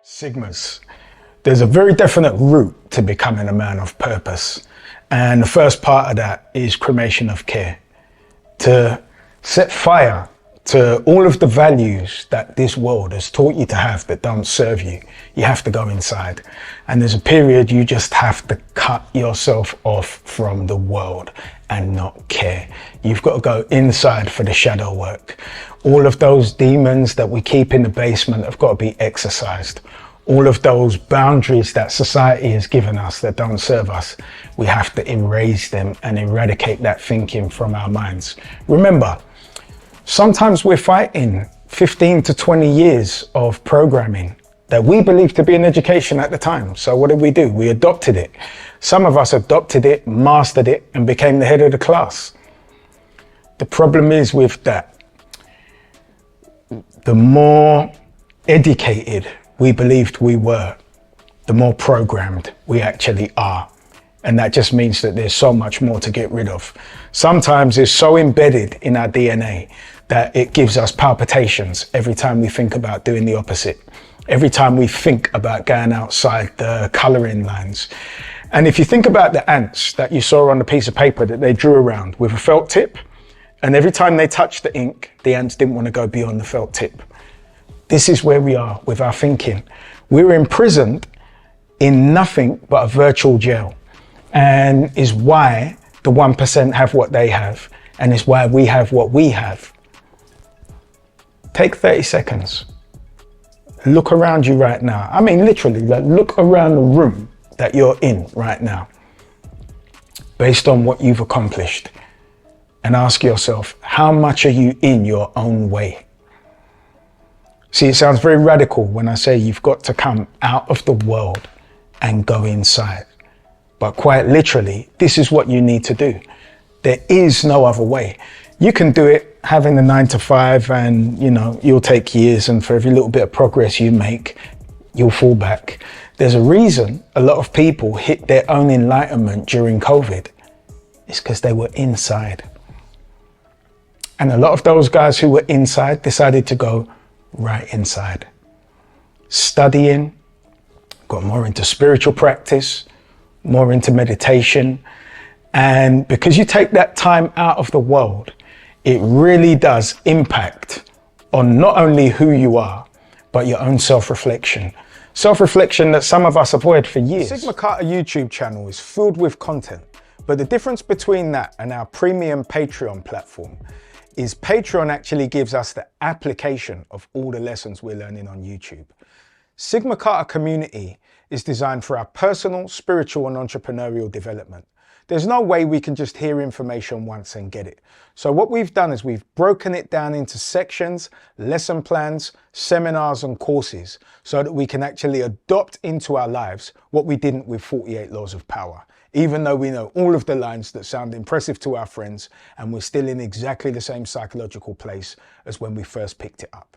Sigmas. There's a very definite route to becoming a man of purpose. And the first part of that is cremation of care. To set fire to all of the values that this world has taught you to have that don't serve you. You have to go inside. And there's a period you just have to cut yourself off from the world and not care. You've got to go inside for the shadow work. All of those demons that we keep in the basement have got to be exorcised. All of those boundaries that society has given us that don't serve us, we have to erase them and eradicate that thinking from our minds. Remember, sometimes we're fighting 15 to 20 years of programming that we believed to be an education at the time. So what did? We adopted it. Some of us adopted it, mastered it, and became the head of the class. The problem is with that, the more educated we believed we were, the more programmed we actually are. And that just means that there's so much more to get rid of. Sometimes it's so embedded in our DNA that it gives us palpitations every time we think about doing the opposite. Every time we think about going outside the coloring lines. And if you think about the ants that you saw on the piece of paper that they drew around with a felt tip, and every time they touched the ink, the ants didn't want to go beyond the felt tip. This is where we are with our thinking. We're imprisoned in nothing but a virtual jail, and is why the 1% have what they have, and is why we have what we have. Take 30 seconds. Look around you right now. I mean, literally, like, look around the room that you're in right now, based on what you've accomplished, and ask yourself, how much are you in your own way? See, it sounds very radical when I say you've got to come out of the world and go inside. But quite literally, this is what you need to do. There is no other way. You can do it having the 9 to 5 and, you'll take years, and for every little bit of progress you make, you'll fall back. There's a reason a lot of people hit their own enlightenment during COVID. It's because they were inside. And a lot of those guys who were inside decided to go right inside. Studying, got more into spiritual practice, more into meditation. And because you take that time out of the world, it really does impact on not only who you are, but your own self-reflection. Self-reflection that some of us avoid for years. SigmaCarta YouTube channel is filled with content, but the difference between that and our premium Patreon platform is Patreon actually gives us the application of all the lessons we're learning on YouTube. SigmaCarta community is designed for our personal, spiritual and entrepreneurial development. There's no way we can just hear information once and get it. So what we've done is we've broken it down into sections, lesson plans, seminars and courses so that we can actually adopt into our lives what we didn't with 48 Laws of Power. Even though we know all of the lines that sound impressive to our friends, and we're still in exactly the same psychological place as when we first picked it up.